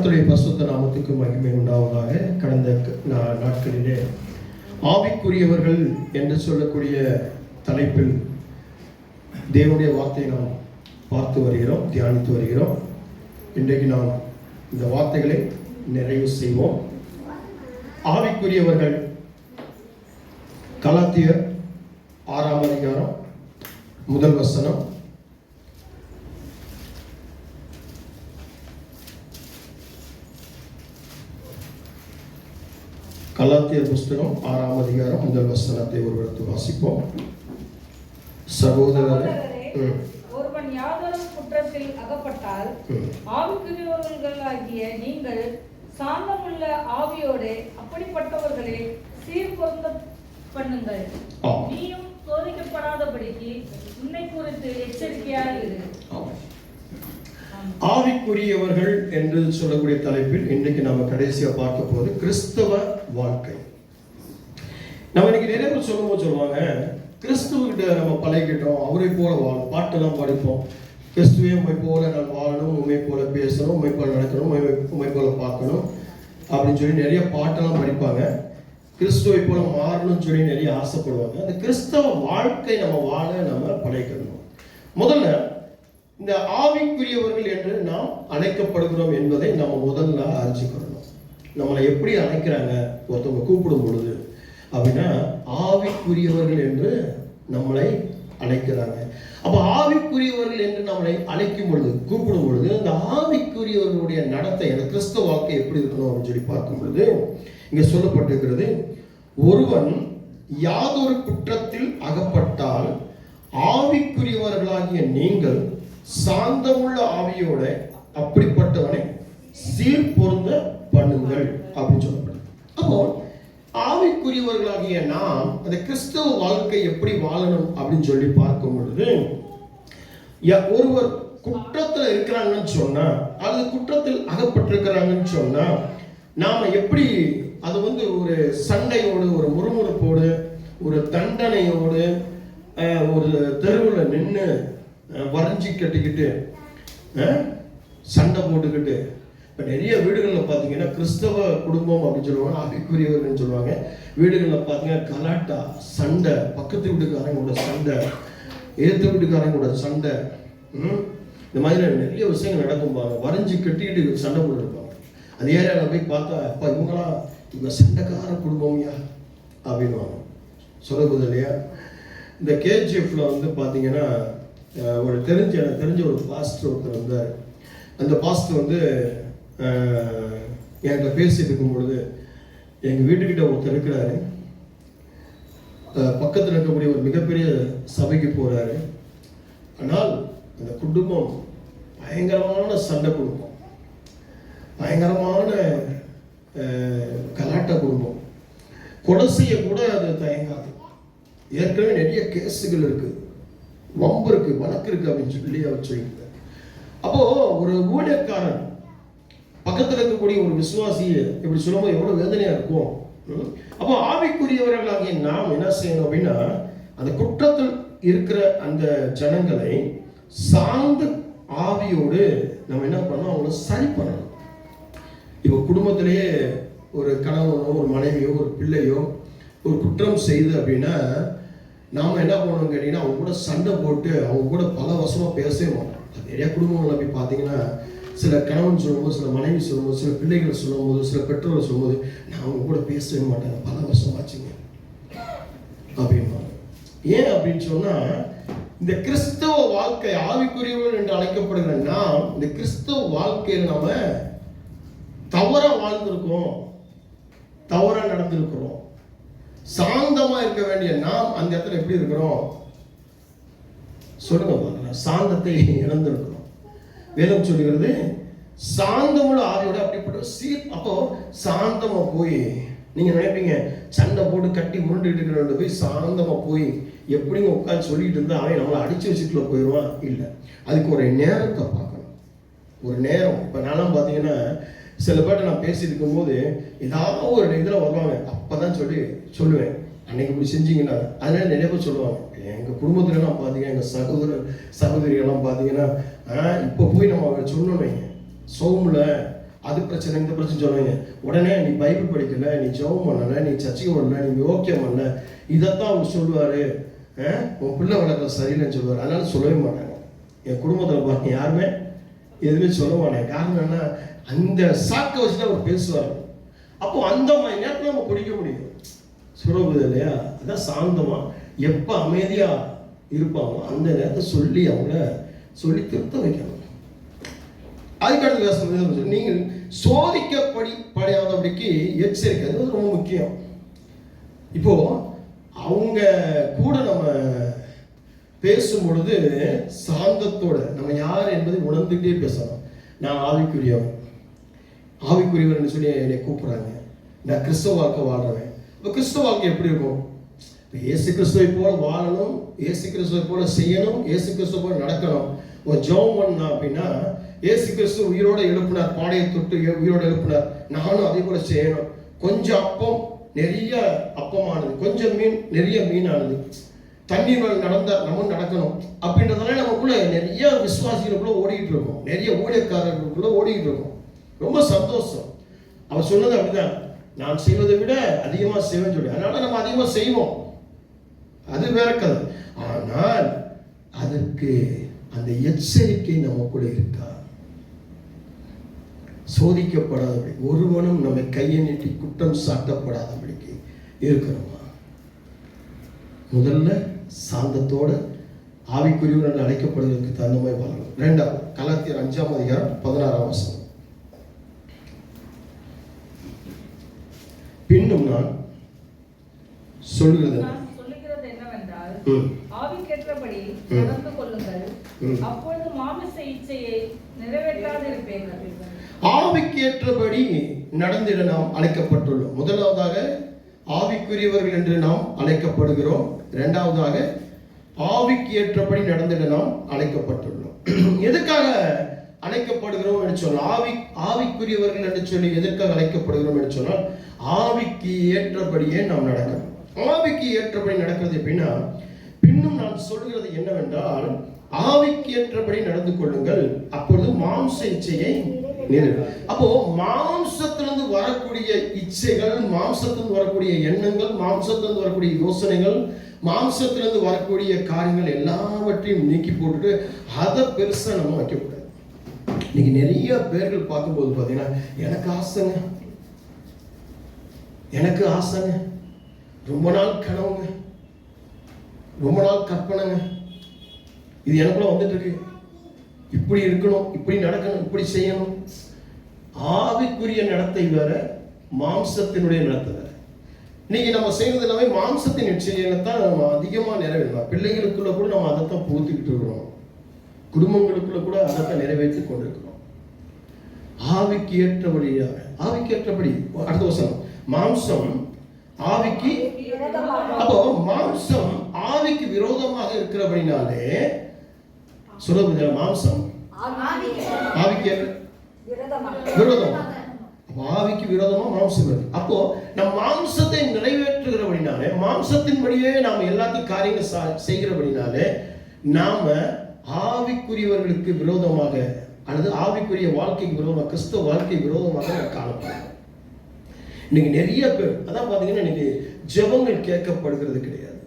கர்த்தருடைய பரிசுத்த நாமத்துக்கு மகிமை உண்டாவதாக. கடந்த நாட்களிலே ஆவிக்குரியவர்கள் என்று சொல்லக்கூடிய தலைப்பில் தேவனுடைய வார்த்தையை நாம் பார்த்து வருகிறோம், தியானித்து வருகிறோம். இன்றைக்கு நாம் இந்த வார்த்தைகளை நிறைவு செய்வோம். ஆவிக்குரியவர்கள் கலாத்தியர் 6ஆம் அதிகாரம் 1 வசனம். கலாத்தியர் புஸ்தகம் 6ஆம் அதிகாரம் 1 வசனத்தை ஒருவருக்கு வாசிப்போம். சகோதரரே, ஒருவன் யாதொரு குற்றத்தில் அகப்பட்டால் ஆவிக்குரியவர்களாகிய நீங்கள் சாந்தமுள்ள ஆவியோடு அப்படிப்பட்டவர்களை சீர்பொருந்த பண்ணுங்கள். நீயும் சோதிக்கப்படாதபடிக்கு உன்னை குறித்து எச்சரிக்கையாக இரு. ஆவிக்குரியவர்கள் என்று சொல்லக்கூடிய தலைப்பில் இன்றைக்கு நாம கடைசியா பார்க்க போது கிறிஸ்தவ வாழ்க்கை. நம்ம இன்னைக்கு நிறைய பேர் சொல்லுவாங்க, கிறிஸ்துவகிட்ட நம்ம பழகிட்டோம், அவரை போல வாழும், பாட்டெல்லாம் படிப்போம், கிறிஸ்துவே உண்மை போல நான் வாழணும், உண்மை போல பேசணும், உண்மை போல நடக்கணும், உண்மை போல பார்க்கணும் அப்படின்னு சொல்லி நிறைய பாட்டெல்லாம் படிப்பாங்க. கிறிஸ்துவை போல மாறணும்னு சொல்லி நிறைய ஆசைப்படுவாங்க. அந்த கிறிஸ்தவ வாழ்க்கை நம்ம வாழ நம்ம பழகிக்கணும். முதல்ல இந்த ஆவிக்குரியவர்கள் என்று நாம் அழைக்கப்படுகிறோம் என்பதை நம்ம முதல்ல அறிஞ்சுக்கணும். நம்மளை எப்படி அழைக்கிறாங்க, ஒருத்தவங்க கூப்பிடும் பொழுது அப்படின்னா ஆவிக்குரியவர்கள் என்று நம்மளை அழைக்கிறாங்க. அப்ப ஆவிக்குரியவர்கள் என்று நம்மளை அழைக்கும் பொழுது, கூப்பிடும் பொழுது, இந்த ஆவிக்குரியவர்களுடைய நடத்தை, அந்த கிறிஸ்தவ வாழ்க்கை எப்படி இருக்கணும் அப்படின்னு சொல்லி பார்க்கும் பொழுது இங்க சொல்லப்பட்டிருக்கிறது, ஒருவன் யாதொரு குற்றத்தில் அகப்பட்டால் ஆவிக்குரியவர்களாகிய நீங்கள் சாந்தமுள்ள ஆவியோட அப்படிப்பட்டவனை சீர்பொருந்த பண்ணுங்கள் அப்படின்னு சொல்லப்படுது. அப்போ ஆவிக்குரியவர்களாகிய நாம் அந்த கிறிஸ்தவ வாழ்க்கை எப்படி வாழணும் அப்படின்னு சொல்லி பார்க்கும் பொழுது, ஒருவர் குற்றத்தில் இருக்கிறாங்கன்னு சொன்னா, அல்லது குற்றத்தில் அகப்பட்டிருக்கிறாங்கன்னு சொன்னா, நாம எப்படி அது ஒரு சண்டையோடு, ஒரு முறுமுறுப்போடு, ஒரு தண்டனையோடு, ஒரு தெருவில் நின்று வரைஞ்சி கட்டிக்கிட்டு சண்டை போட்டுக்கிட்டு, இப்போ நிறைய வீடுகளில் பார்த்தீங்கன்னா கிறிஸ்தவ குடும்பம் அப்படின்னு சொல்லுவாங்க, ஆவிக்குரியவர்கள் சொல்லுவாங்க. வீடுகளில் பார்த்தீங்கன்னா கலாட்டா, சண்டை, பக்கத்து வீட்டுக்காரங்க கூட சண்டை, ஏற்ற வீட்டுக்காரங்க கூட சண்டை, இந்த மாதிரி நிறைய விஷயங்கள் நடக்கும்பாங்க. வரைஞ்சி கட்டிக்கிட்டு சண்டை போட்டுருப்பாங்க. அந்த ஏரியாவில் போய் பார்த்தா, அப்பா இவங்க சண்டைக்கார குடும்பம்யா அப்படின்வாங்க. சொல்லக்கூடாது இல்லையா? இந்த கேஜிஎஃப்ல பார்த்தீங்கன்னா ஒரு தெரிஞ்ச ஒரு பாஸ்டர் ஒருத்தர் வந்தார். அந்த பாஸ்டர் என்கிட்ட பேசிட்டு இருக்கும் பொழுது, எங்கள் வீட்டுக்கிட்ட ஒருத்தர் இருக்கிறாரு, பக்கத்தில் இருக்கக்கூடிய ஒரு மிகப்பெரிய சபைக்கு போகிறாரு. ஆனால் அந்த குடும்பம் பயங்கரமான சண்டை குடும்பம், பயங்கரமான கலாட்ட குடும்பம், கொலை செய்ய கூட அது தயங்காது. ஏற்கனவே நிறைய கேஸுகள் இருக்கு, வம்பு இருக்கு, வழக்கு இருக்கு அப்படின்னு சொல்லி அவர் சொல்லியிருக்கார். அப்போ ஒரு ஊழியக்காரன் பக்கத்தில் இருக்கக்கூடிய ஒரு விசுவாசியை இப்படி சொல்லும்போது எவ்வளவு வேதனையா இருக்கும். அப்போ ஆவிக்குரியவர்களாகிய நாம் என்ன செய்யணும் அப்படின்னா, அந்த குற்றத்தில் இருக்கிற அந்த ஜனங்களை சார்ந்த ஆவியோடு நம்ம என்ன பண்ணணும், அவங்கள சரி பண்ணணும். இப்போ குடும்பத்திலேயே ஒரு கணவனோ, ஒரு மனைவியோ, ஒரு பிள்ளையோ ஒரு குற்றம் செய்து அப்படின்னா நாம என்ன பண்ணணும் கேட்டீங்கன்னா, அவங்க கூட சண்டை போட்டு அவங்க கூட பல வருஷமா பேசவே மாட்டோம். நிறைய குடும்பங்களை போய் பார்த்தீங்கன்னா, சில கணவன் சொல்லும்போது, சில மனைவி சொல்லும்போது, சில பிள்ளைகள் சொல்லும்போது, சில பெற்றோர்கள் சொல்லும்போது, நான் அவங்க கூட பேசவே மாட்டேன், பல வருஷம் ஆச்சுங்க அப்படின்னா. ஏன் அப்படின்னு சொன்னா, இந்த கிறிஸ்தவ வாழ்க்கை, ஆவிக்குரியவர்கள் என்று அழைக்கப்படுகிற நாம் இந்த கிறிஸ்தவ வாழ்க்கையில் நாம தவறா வாழ்ந்திருக்கோம், தவறா நடந்திருக்கிறோம். சாந்தமா இருக்க வேண்டிய நாம் அந்த இடத்துல எப்படி இருக்கிறோம் சொல்லுங்க பாருங்க, சாந்தத்தை இழந்திருக்கிறோம். வேதம் சொல்லுகிறது, சாந்தமுள்ள ஆவியோட அப்படிப்பட்ட அப்போ சாந்தமா போய், நீங்க நினைப்பீங்க சண்டை போட்டு கட்டி முருண்டுட்டு இருக்கிற போய் சாந்தமா போய் எப்படிங்க உட்காந்து சொல்லிட்டு இருந்தா அவன் நம்மளை அடிச்சு வச்சுட்டுல போயிடுவான். இல்லை, அதுக்கு ஒரு நேரத்தை பார்க்கணும், ஒரு நேரம். இப்ப நானும் பார்த்தீங்கன்னா சில பேர்ட்ட நான் பேசிட்டு இருக்கும்போது ஏதாவது ஒரு இதில் வருவாங்க, அப்பதான் சொல்லுவேன், அன்னைக்கு இப்படி செஞ்சீங்கன்னா. அதனால நிறைய பேர் சொல்லுவாங்க, எங்கள் குடும்பத்துலலாம் பார்த்தீங்கன்னா, எங்கள் சகோதரிகள்லாம் பார்த்தீங்கன்னா, இப்போ போய் நம்ம சொன்னோம், சோமில் அது பிரச்சனை இந்த பிரச்சனை சொல்லுவீங்க. உடனே நீ பைபிள் படிக்கல, நீ ஜெபம் பண்ணல, நீ சர்ச்சைக்கு வரல, நீ யோக்கியம் பண்ணல, இதைத்தான் அவர் சொல்லுவாரு. உன் பிள்ளை வளர்க்குற சரியில்லைன்னு சொல்லுவார். அதனால சொல்லவே மாட்டாங்க. என் குடும்பத்தில் பார்த்து யாருமே எதுவுமே சொல்ல மாட்டாங்க. காரணம் என்ன, அந்த சாக்கை வச்சுட்டு அவர் பேசுவார். அப்போ அந்த மாதிரி நேரத்தில் நம்ம பிடிக்க முடியும். சுரபுது இல்லையா? அதான் சாந்தமா எப்போ அமைதியா இருப்பாங்க அந்த நேரத்தை சொல்லி அவங்கள சொல்லி திருத்த வைக்கணும். அதுக்கடுத்து நீங்கள் சோதிக்கப்படாதபடிக்கு எச்சரிக்கை ரொம்ப முக்கியம். இப்போ அவங்க கூட நம்ம பேசும் பொழுது சாந்தத்தோட நம்ம யார் என்பதை உணர்ந்துகிட்டே பேசணும். நான் ஆவிக்குரியவன், ஆவிக்குரியவன் சொல்லி என்னை கூப்பிடுறாங்க. நான் கிறிஸ்தவ வாழ்க்கை வாழ்றேன். இப்போ கிறிஸ்தவ வாழ்க்கை எப்படி இருக்கும்? இயேசு கிறிஸ்துவை போல வாழணும், இயேசு கிறிஸ்துவை போல செய்யணும், இயேசு கிறிஸ்துவ போல நடக்கணும். ஒரு ஜெபம் பண்ணா அப்படின்னா இயேசு கிறிஸ்து உயிரோட எழுப்பினார், பாடையை தொட்டு உயிரோட எழுப்பினார், நானும் அதே போல செய்யணும். கொஞ்சம் அப்பம் நிறைய அப்பமானது, கொஞ்சம் மீன் நிறைய மீனானது, தண்ணீர் நடந்தால் நம்ம நடக்கணும் அப்படின்றதுனால நமக்குள்ள நிறைய விசுவாசிகளுக்குள்ள ஓடிக்கிட்டு இருக்கோம், நிறைய ஊழியக்காரர்களுக்குள்ள ஓடிக்கிட்டு இருக்கோம். ரொம்ப சந்தோஷம். அவர் சொன்னது அப்படிதான், நான் செய்வதை விட அதிகமாக செய்வேன்னு சொல்லி. அதனால நம்ம அதிகமாக செய்வோம், அது வேற கதை. ஆனால் அதற்கு அந்த எச்சரிக்கை நமக்குள்ள இருக்கா? சோதிக்கப்படாதபடி, ஒருவனும் நம்மை கையை நீட்டி குற்றம் சாட்டப்படாதபடிக்கு இருக்கணுமா? முதல்ல சாந்தத்தோட ஆவிக்குரியவர்கள் அழைக்கப்படுவதற்கு தகுந்த மாதிரி வாழணும். 2 கலாத்தியர் 5ஆம் அதிகாரம் 16ஆம் வசனம். பின்னும் நான் சொல்லுகிறது என்னவென்றால், ஆவிக்கேற்றபடி நடந்து கொள்ளுங்கள், அப்பொழுது மாமிச இச்சையை நிறைவேற்றாதிருப்பீர்கள். ஆவிக்கேற்றபடி நடந்திட நாம் அழைக்கப்பட்டுள்ளோம். முதலாவதாக ஆவிக்குரியவர்கள் என்று நாம் அழைக்கப்படுகிறோம். இரண்டாவதாக ஆவிக்கு ஏற்றபடி நடந்திட நாம் அழைக்கப்பட்டுள்ளோம். எதுக்காக அழைக்கப்படுகிறோம் என்று சொன்னால், ஆவிக்குரியவர்கள் என்று சொல்லி எதற்காக அழைக்கப்படுகிறோம் என்று சொன்னால், ஆவிக்கு ஏற்றபடியே நாம் நடக்கணும். ஆவிக்கு ஏற்றபடி நடக்கிறது எப்படின்னா, பின்னும் நான் சொல்கிறது என்னவென்றால், ஆவிக்கு ஏற்றபடி நடந்து கொள்ளுங்கள், அப்பொழுது மாம்ச இச்சையை அப்போ மாம்சத்திலிருந்து வரக்கூடிய இச்சைகள், மாம்சத்திலிருந்து வரக்கூடிய எண்ணங்கள், மாம்சத்திலிருந்து வரக்கூடிய யோசனைகள், மாம்சத்திலிருந்து வரக்கூடிய காரியங்கள் எல்லாவற்றையும் நீக்கி போட்டுட்டு அதை பெருசா நம்ம வைக்கக்கூடாது. இன்னைக்கு நிறைய பேர்கள் பார்க்கும்போது பார்த்தீங்கன்னா, எனக்கு ஆசைங்க, ரொம்ப நாள் கனவுங்க, ரொம்ப நாள் கற்பனைங்க, இது எனக்குள்ள வந்துட்டு இருக்கு, இப்படி இருக்கணும், இப்படி நடக்கணும், இப்படி செய்யணும். ஆவிக்குரிய நடத்தை வேற, மாம்சத்தினுடைய நடத்தை வேற. இன்னைக்கு நம்ம செய்யறது எல்லாமே மாம்சத்தின் நிச்சயத்தான் நம்ம அதிகமாக நிறைவேற்றலாம். பிள்ளைகளுக்குள்ள கூட நம்ம அதைத்தான் பூத்துக்கிட்டு இருக்கிறோம், குடும்பங்களுக்குள்ள கூட அதைத்தான் நிறைவேற்றி கொண்டிருக்கிறோம். ஆவிக்கு ஏற்றபடியாக, ஆவிக்கு ஏற்றபடி. அடுத்த வசனம், மாம்சம் ஆவிக்கு, அப்போ மாம்சம் ஆவிக்கு விரோதமாக இருக்கிறபடினாலே சொல்லுங்க, மாம்சம் ஆவிக்கு விரோதமா, ஆவிக்கு விரோதமா மாம்சம் இருக்கு. அப்போ நம் மாம்சத்தை நிறைவேற்றுகிறபடினாலே, மாம்சத்தின்படியே நாம் எல்லாத்தையும் காரியங்கள் செய்கிறபடினாலே நாம ஆவிக்குரியவர்களுக்கு விரோதமாக அல்லது ஆவிக்குரிய வாழ்க்கைக்கு விரோதமாக, கிறிஸ்தவ வாழ்க்கை விரோதமாக காணப்படுறோம். இன்னைக்கு நிறைய பேர் அதான் பாத்தீங்கன்னா, இன்னைக்கு ஜெபங்கள் கேட்கப்படுகிறது கிடையாது.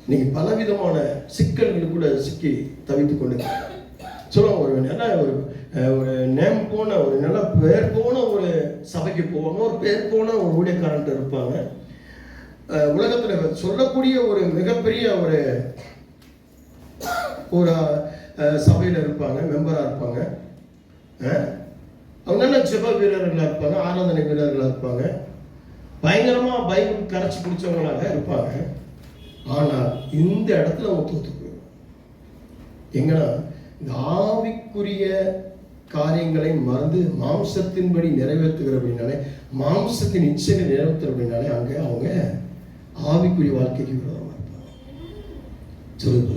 இன்னைக்கு பலவிதமான சிக்கல்களுக்குள்ள சிக்கி தவித்துக் கொண்டு சொல்லுவாங்க. ஒரு நல்ல ஒரு நேம் போன, ஒரு நல்ல பேர் போன ஒரு சபைக்கு போவாங்க, ஒரு பேர் போன ஒரு ஊழியக்காரன்ட்டு இருப்பாங்க. உலகத்துல சொல்லக்கூடிய ஒரு மிகப்பெரிய ஒரு சபையில இருப்பாங்க, மெம்பரா இருப்பாங்க. அவங்க நல்ல ஜெப வீரர்களா இருப்பாங்க, ஆராதனை வீரர்களா இருப்பாங்க, பயங்கரமா பைபிள் கரைச்சி பிடிச்சவங்களாக இருப்பாங்க. ஆனால் இந்த இடத்துல அவங்க தோத்து போயிடும். எங்கன்னா இந்த ஆவிக்குரிய காரியங்களை மறந்து மாம்சத்தின்படி நிறைவேற்றுகிறபடினாலே, மாம்சத்தின் இச்சையை நிறைவேற்றுறபடினாலே அங்கே அவங்க ஆவிக்குரிய வாழ்க்கைக்கு விரோதமாக இருப்பாங்க. சொல்லுங்க,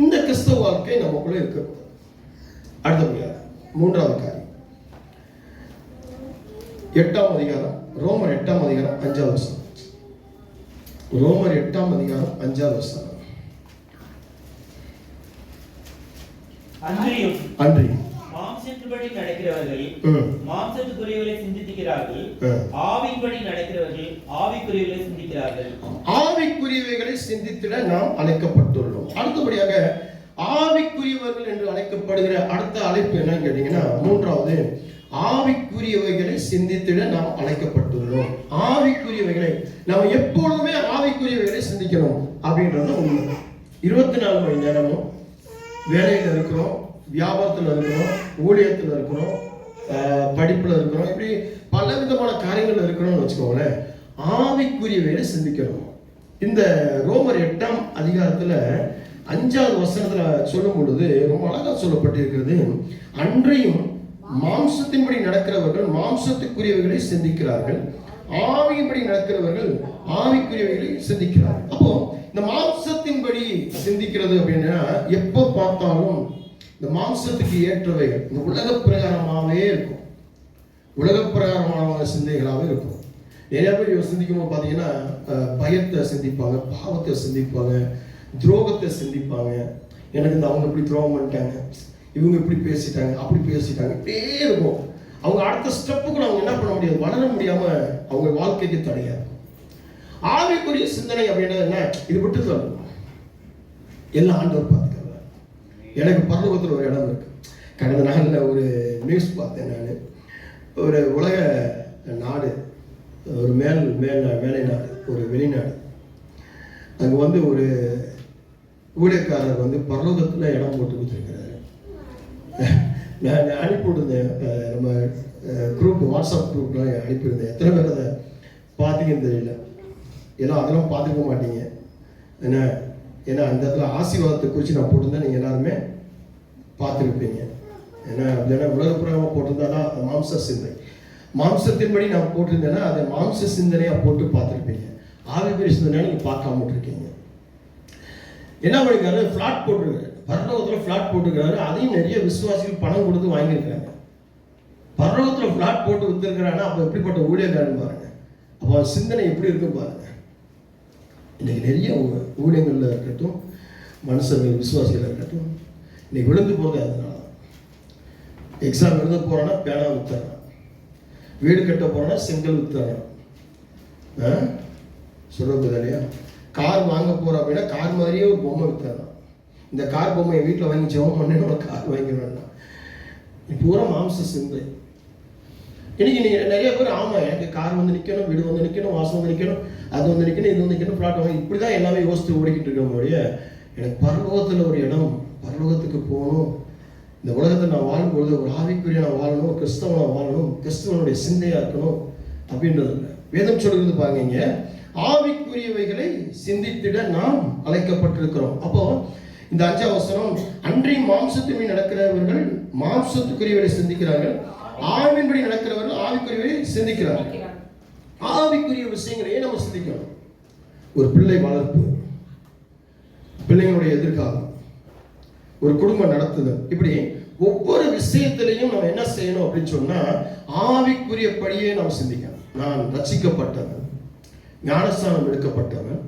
இந்த கிறிஸ்தவ வாழ்க்கை நமக்குள்ள இருக்கக்கூடாது. அடுத்தபடியாக 3வது காரியம், 8ஆம் அதிகாரம், ரோமர் 8ஆம் அதிகாரம் 5வது வசனம். ரோமர் 8ஆம் அதிகாரம் 5வது வசனம். அன்றியும் மாம்சத்தின்படி நடக்கிறவர்கள் மாம்சத்துக்குரியவர்களை சிந்திக்கிறார்கள், ஆவியின்படி நடக்கிறவர்கள் ஆவிக்குரியவர்களை சிந்திக்கிறார்கள். ஆவிக்குரியவைகளை சிந்தித்திட நாம் அழைக்கப்பட்டுள்ளோம். அடுத்தபடியாக ஆவிக்குரியவர்கள் என்று அழைக்கப்படுகிற அடுத்த அழைப்பு என்னன்னு கேட்டீங்கன்னா, மூன்றாவது, ஆவிக்குரியவைகளை சிந்தித்திட நாம் அழைக்கப்பட்டுள்ளோம். ஆவிக்குரியவைகளை நாம் எப்பொழுதுமே ஆவிக்குரியவைகளை சிந்திக்கணும் அப்படின்றது உண்மை. 24 மணி நேரமும் வேலையில் இருக்கிறோம், வியாபாரத்தில் இருக்கிறோம், ஊழியத்தில் இருக்கிறோம், படிப்பில் இருக்கிறோம், இப்படி பல விதமான காரியங்கள் இருக்கிறோம்னு வச்சுக்கோங்களேன். ஆவிக்குரியவைகளை சிந்திக்கணும். இந்த ரோமர் 8ஆம் அதிகாரத்தில் 5வது வசனத்தில் சொல்லும் பொழுது ரொம்ப அழகா சொல்லப்பட்டிருக்கிறது. அன்றையும் மாம்சத்தின்படி நடக்கிறவர்கள் மாம்சத்துக்குரியவைகளை சிந்திக்கிறார்கள், ஆவியின்படி நடக்கிறவர்கள் ஆவிக்குரியவைகளை சிந்திக்கிறார்கள். அப்போ இந்த மாம்சத்தின்படி சிந்திக்கிறது அப்படின்னா எப்போ பார்த்தாலும் இந்த மாம்சத்துக்கு ஏற்றவைகள் இந்த உலக பிரகாரமாகவே இருக்கும், உலக பிரகாரமான சிந்தைகளாகவே இருக்கும். நிறைய பேர் சிந்திக்கும் போது பார்த்தீங்கன்னா பயத்தை சிந்திப்பாங்க, பாவத்தை சிந்திப்பாங்க, துரோகத்தை சிந்திப்பாங்க. எனக்கு இந்த அவங்க இப்படி துரோகம் பண்ணிட்டாங்க, இவங்க இப்படி பேசிட்டாங்க, அப்படி பேசிட்டாங்க, இப்படியே இருக்கும். அவங்க அடுத்த ஸ்டெப்புக்கு அவங்க என்ன பண்ண முடியாது, வளர முடியாம அவங்க வாழ்க்கைக்கு தடையா இருக்கும். ஆவிக்குரிய சிந்தனை அப்படின்றது என்ன? இது விட்டு சொல்லணும், எல்லாம் ஆண்டவர் பார்த்துக்கிறார். எனக்கு பரலோகத்தில் ஒரு இடம் இருக்கு. கடந்த நாளில் ஒரு நியூஸ் பார்த்தேன். நான் ஒரு உலக நாடு, ஒரு மேலை நாடு, ஒரு வெளிநாடு, அங்கே வந்து ஒரு ஊழியக்காரர் வந்து பரலோகத்தில் இடம் போட்டு கொடுத்துருக்கிறாரு. நான் அனுப்பிவிடுந்தேன், நம்ம குரூப், வாட்ஸ்அப் குரூப்லாம் அனுப்பியிருந்தேன். எத்தனை பேர் அதை பார்த்தீங்கன்னு தெரியல. எல்லாம் அதெல்லாம் பார்த்துக்க மாட்டீங்க. ஏன்னா அந்த இடத்துல ஆசீர்வாதத்தை குறித்து நான் போட்டிருந்தேன், நீங்கள் எல்லாருமே பார்த்துருப்பீங்க. ஏன்னா உலகப்புறமாக போட்டிருந்தானா மாம்ச சிந்தை, மாம்சத்தின்படி நான் போட்டிருந்தேன்னா அதை மாம்ச சிந்தனையாக போட்டு பார்த்துருப்பீங்க. ஆவிக்குரிய சிந்தனையாக நீங்கள் பார்க்காம விட்டுருக்கீங்க. என்ன பண்ணிருக்காரு, ஃப்ளாட் போட்டிருக்காரு, பரலோகத்தில் ஃப்ளாட் போட்டுருக்காரு. அதையும் நிறைய விசுவாசிகள் பணம் கொடுத்து வாங்கியிருக்காங்க. பரலோகத்தில் ஃப்ளாட் போட்டு வித்துருக்கிறான்னா அப்போ எப்படிப்பட்ட ஊழியக்காரன் பாருங்க, அப்போ சிந்தனை எப்படி இருக்கும் பாருங்க. இன்னைக்கு நிறைய ஊழியங்களில் இருக்கட்டும், மனுஷர்கள் விசுவாசிகள் இருக்கட்டும், இன்னைக்கு விழுந்து போகுது. அதனால எக்ஸாம் எழுத போறான்னா பேனா வித்துறான், வீடு கட்ட போறோன்னா செங்கல் வித்துறான், சொல்றது இல்லையா? கார் வாங்க போறோம் அப்படின்னா கார் மாதிரியே ஒரு பொம்மை வித்துறான். இந்த கார் பொம்மையை வீட்டில் வாங்கி ஜெபம் பண்ணி நம்ம கார் வாங்கிடுவேன்னா பூரா மாம்ச சிந்தை. இன்னைக்கு நீங்கள் நிறைய பேர் ஆமாம் எனக்கு கார் வந்து நிற்கணும், வீடு வந்து நிற்கணும், வாசம் வந்து நிற்கணும், அது வந்து நிற்கணும், இது வந்து நிற்கணும், ஃப்ளாட் வாங்க, இப்படி தான் எல்லாமே யோசித்து ஓடிக்கிட்டு இருக்கோடைய. எனக்கு பரலோகத்தில் ஒரு இடம், பரலோகத்துக்கு போகணும், இந்த உலகத்தை நான் வாழும்பொழுது ஒரு ஆவிக்குரிய நான் வாழணும், கிறிஸ்தவனை வாழணும், கிறிஸ்தவனுடைய சிந்தையாக இருக்கணும் அப்படின்றது இல்லை. வேதம் சொல்கிறது பாருங்க, ஆவிக்குரியவைகளை சிந்தித்திட நாம் அழைக்கப்பட்டிருக்கிறோம். அப்போ இந்த 5ஆம் வசனம், அன்றையும் மாம்சத்தின் நடக்கிறவர்கள் மாம்சத்துக்குரியவரை சிந்திக்கிறார்கள், ஆவியின்படி நடக்கிறவர்கள் ஆவிக்குரியவரை சிந்திக்கிறார்கள். ஆவிக்குரிய விஷயங்களையே நம்ம சிந்திக்கணும். ஒரு பிள்ளை வளர்ப்பு, பிள்ளைங்களுடைய எதிர்காலம், ஒரு குடும்ப நடத்துதல், இப்படி ஒவ்வொரு விஷயத்திலையும் நம்ம என்ன செய்யணும் அப்படின்னு சொன்னா ஆவிக்குரியபடியே நாம் சிந்திக்கணும். நான் ரட்சிக்கப்பட்டவன், ஞானஸ்தானம் எடுக்கப்பட்டவன்,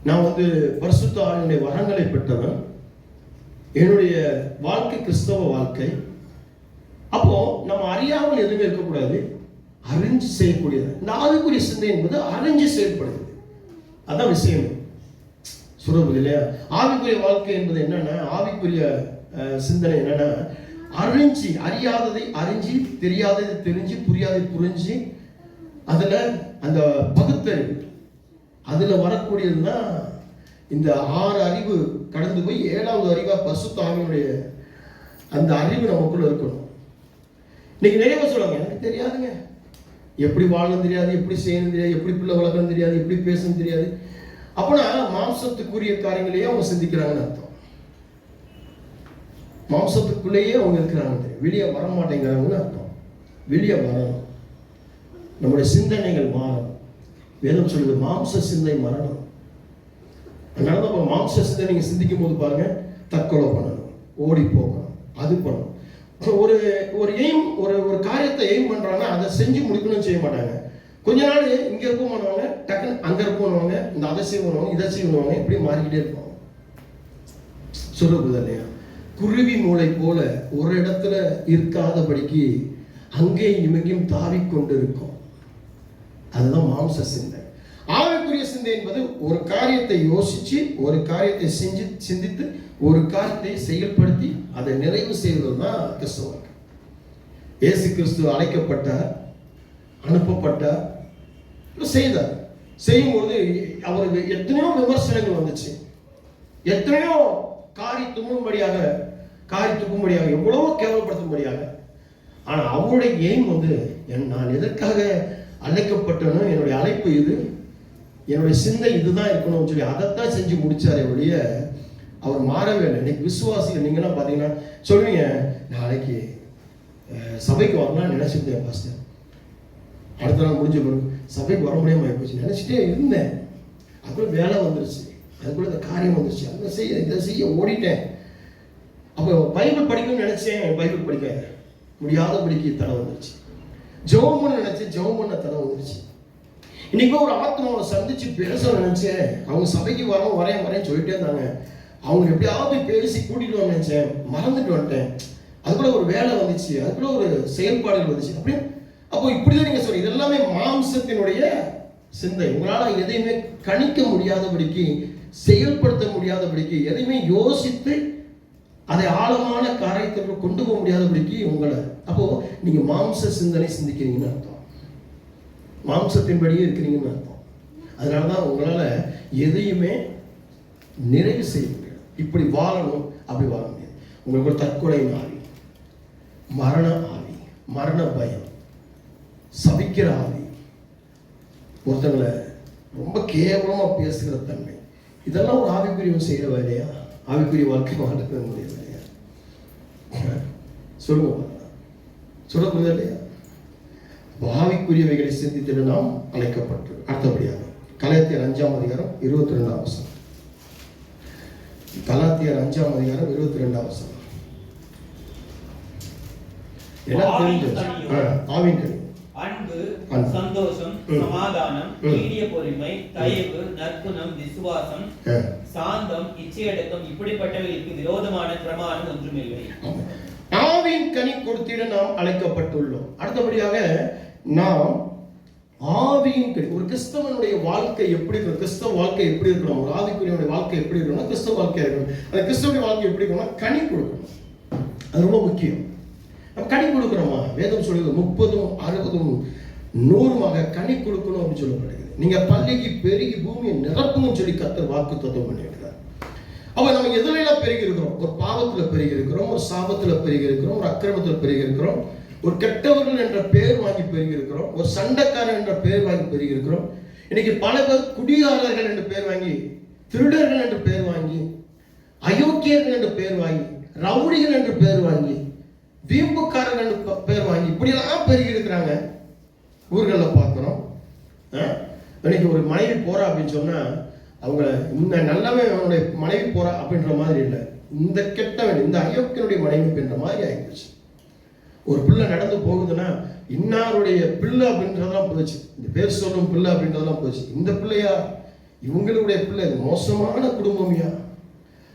நான் வந்து பரிசுத்த ஆவியினுடைய வரங்களை பெற்றவன், என்னுடைய வாழ்க்கை கிறிஸ்தவ வாழ்க்கை. அப்போ நம்ம அறியாமல் எதுவுமே இருக்கக்கூடாது, அறிஞ்சு செய்யக்கூடியது. இந்த ஆவிக்குரிய சிந்தை என்பது அறிஞ்சு செயல்படுது, அதான் விஷயம் சொல்றது இல்லையா? ஆவிக்குரிய வாழ்க்கை என்பது என்னன்னா, ஆவிக்குரிய சிந்தனை என்னன்னா, அறிஞ்சு, அறியாததை அறிஞ்சு, தெரியாததை தெரிஞ்சு, புரியாததை புரிஞ்சு, அதுல அந்த பகுத்தறிவு, அதுல வரக்கூடியதுதான் இந்த 6 அறிவு கடந்து போய் 7வது அறிவா பரிசுத்த ஆவியினுடைய அந்த அறிவு நமக்குள்ள இருக்கணும். இன்னைக்கு நிறைய பேர் சொல்லுவாங்க, எனக்கு தெரியாதுங்க, எப்படி வாழணும் தெரியாது, எப்படி செய்யணும் தெரியாது, எப்படி பிள்ளை வளர்க்கணும் தெரியாது, எப்படி பேசணும் தெரியாது. அப்பனா மாம்சத்துக்குரிய காரியங்களையே அவங்க சிந்திக்கிறாங்கன்னு அர்த்தம். மாம்சத்துக்குள்ளேயே அவங்க இருக்கிறாங்க, வெளியே வர மாட்டேங்கிறாங்கன்னு அர்த்தம். வெளியே வரணும், நம்முடைய சிந்தனைகள் மாறணும். வேதம் சொல்லுது மாம்ச சிந்தை மரணம். அதனால மாம்ச சிந்தை நீங்க சிந்திக்கும் போது பாருங்க, தற்கொலை பண்ணணும், ஓடி போகணும், அது பண்ணணும். ஒரு ஒரு எய்ம், ஒரு காரியத்தை எய்ம் பண்றாங்கன்னா அதை செஞ்சு முடிக்கணும்னு செய்ய மாட்டாங்க. கொஞ்ச நாள் இங்க இருப்போம் பண்ணுவாங்க, டக்குன்னு அங்க இருப்போம், இந்த அதை செய்வாங்க, இதை செய்வாங்க, இப்படி மாறிக்கிட்டே இருப்பாங்க. சொல்லுறது இல்லையா? குருவி மூளை போல ஒரு இடத்துல இருக்காதபடிக்கு அங்கேயும் இங்கேயும் தாவிக் கொண்டு இருக்கும். அதுதான் மாம்ச சிந்தை. ஆவிக்குரிய சிந்தை என்பது ஒரு காரியத்தை யோசிச்சு, ஒரு காரியத்தை சிந்தித்து, ஒரு காரியத்தை செயல்படுத்தி அதை நிறைவு செய்வது தான் கிறிஸ்தவ. இயேசு கிறிஸ்து அழைக்கப்பட்டார், அனுப்பப்பட்டார், செய்தார். செய்யும்போது அவருக்கு எத்தனையோ விமர்சனங்கள் வந்துச்சு, எத்தனையோ காரி தும்பும்படியாக எவ்வளவோ கேவலப்படுத்தும்படியாக. ஆனா அவருடைய எய்ம் வந்து, நான் எதற்காக அழைக்கப்பட்டனோ, என்னுடைய அழைப்பு இது, என்னுடைய சிந்தை இதுதான் இருக்கணும்னு சொல்லி அதைத்தான் செஞ்சு முடிச்சாரே ஒழிய அவர் மாறவே இல்லை. இன்னைக்கு விசுவாசிகள் நீங்களாம் பார்த்தீங்கன்னா சொல்லுவீங்க, நாளைக்கு சபைக்கு வரலாம்னு நினைச்சிருந்தேன் பாஸ்டர், அடுத்த நாள் முடிஞ்ச பிறகு சபைக்கு வர முடியாம போச்சு, நினைச்சிட்டே இருந்தேன், அதுக்குள்ள வேலை வந்துருச்சு, அதுக்குள்ள இந்த காரியம் வந்துருச்சு, அதை செய்ய இதை செய்ய ஓடிட்டேன். அப்போ பைபிள் படிக்கணும்னு நினைச்சேன், பைபிள் படிக்க முடியாதபடிக்கு தடை வந்துருச்சு. ஜெபம் பண்ண நினைச்சேன், ஜெபம் பண்ண தடை வந்துருச்சு. இன்னைக்கு ஒரு ஆத்மாவை சந்திச்சு பேச நினைச்சேன், அவங்க சபைக்கு வரேன் சொல்லிட்டே இருந்தாங்க, அவங்க எப்படியாவது பேசி கூட்டிட்டு வர நினைச்சேன், மறந்துட்டு வந்துட்டேன். அதுக்குள்ள ஒரு வேலை வந்துச்சு, அதுக்குள்ள ஒரு செயல்பாடுகள் வந்துச்சு. அப்படி அப்போ இப்படிதான் நீங்க சொல்றீங்க, இதெல்லாமே மாம்சத்தினுடைய சிந்தை. உங்களால எதையுமே கணிக்க முடியாதபடிக்கு, செயல்படுத்த முடியாதபடிக்கு, எதையுமே யோசித்து அதை ஆழமான காரியத்திற்கு கொண்டு போக முடியாதபடிக்கு உங்களை, அப்போ நீங்க மாம்ச சிந்தனை சிந்திக்கிறீங்கன்னு அர்த்தம், மாம்சத்தின்படியே இருக்கிறீங்கன்னு அர்த்தம். அதனாலதான் உங்களால எதையுமே நிறைவு செய்ய முடியாது. இப்படி வாழணும், அப்படி வாழ முடியாது. உங்களுக்கு ஒரு தற்கொலை ஆவி, மரண ஆவி, மரண பயம், சபிக்கிற ஆவி, ஒருத்தங்களை ரொம்ப கேவலமா பேசுகிற தன்மை, இதெல்லாம் ஒரு ஆவிக்குரியவன் செய்யற வேலையா? ஆவிக்குரிய வாழ்க்கை வாழ்க்கை முடிய வேலையா? சொல்லுங்க, சொல்லக்கூடாது இல்லையா? ஆவிக்குரியவைகளை சிந்தித்து நாம் அழைக்கப்பட்டு. அடுத்தபடியாக கலாத்தியர் 5ஆம் அதிகாரம் 22ஆம் வசனம். கலாத்தியர் 5ஆம் அதிகாரம் 22ஆம் வசனம். எல்லாம் தெரிஞ்சது. ஆவின் கனி அன்பு, சந்தோஷம், சமாதானம், நீடிய பொறுமை, தயவு, நற்குணம், விசுவாசம், சாந்தம், இச்சையடக்கம், இப்படிப்பட்டவைகளுக்கு விரோதமான பிரமாணம் ஒன்றுமில்லை. ஆவின் கனி கொடுத்திட நாம் அழைக்கப்பட்டுள்ளோம். அடுத்தபடியாக நாம் ஆவியின் கனி, ஒரு கிறிஸ்தவனுடைய வாழ்க்கை எப்படி இருக்கணும், கிறிஸ்தவ வாழ்க்கை எப்படி இருக்கணும், ஒரு ஆவிக்குரியனுடைய வாழ்க்கை எப்படி இருக்கணும், கிறிஸ்தவ வாழ்க்கையா இருக்கணும். அந்த கிறிஸ்தவ வாழ்க்கை எப்படி இருக்கணும், கனி கொடுக்கணும். அது ரொம்ப முக்கியம். கனி கொடுக்கிறோமா? வேதம் சொல்லுது 30, 60, 100 கனி கொடுக்கணும் அப்படின்னு சொல்லப்படுகிறது. நீங்க பள்ளிக்கு பெருகி பூமியை நிரப்புன்னு சொல்லி கர்த்தர் வாக்கு தத்துவம் பண்ணியிருக்கிறார். அப்ப நம்ம எதுலாம் பெருகி இருக்கிறோம்? ஒரு பாவத்துல பெருகி இருக்கிறோம், ஒரு சாபத்துல பெருகி இருக்கிறோம், ஒரு அக்கிரமத்துல பெருகி இருக்கிறோம், ஒரு கெட்டவர்கள் என்ற பெயர் வாங்கி பெருகி இருக்கிறோம், ஒரு சண்டைக்காரன் என்ற பெயர் வாங்கி பெருகி இருக்கிறோம். இன்னைக்கு பல பேர் குடிகாரர்கள் என்று பெயர் வாங்கி, திருடர்கள் என்று பெயர் வாங்கி, அயோக்கியர்கள் என்று பெயர் வாங்கி, ரவுடிகள் என்று பெயர் வாங்கி, வீம்புக்காரர்கள் என்று பெயர் வாங்கி, இப்படியெல்லாம் பெருகி இருக்கிறாங்க. ஊர்களில் பார்க்குறோம். இன்னைக்கு ஒரு மனைவி போறா அப்படின்னு சொன்னா, அவங்க இந்த நல்லவே அவனுடைய மனைவி போறா அப்படின்ற மாதிரி இல்லை, இந்த கெட்டவன், இந்த அயோக்கியனுடைய மனைவி அப்படின்ற மாதிரி ஆயிடுச்சு. ஒரு பிள்ளை நடந்து போகுதுன்னா இன்னாருடைய பிள்ளை அப்படின்றதெல்லாம் போச்சு, இந்த பேர் சொல்லும் பிள்ளை அப்படின்றதெல்லாம் போச்சு. இந்த பிள்ளையா, இவங்களுடைய பிள்ளை, மோசமான குடும்பமியா,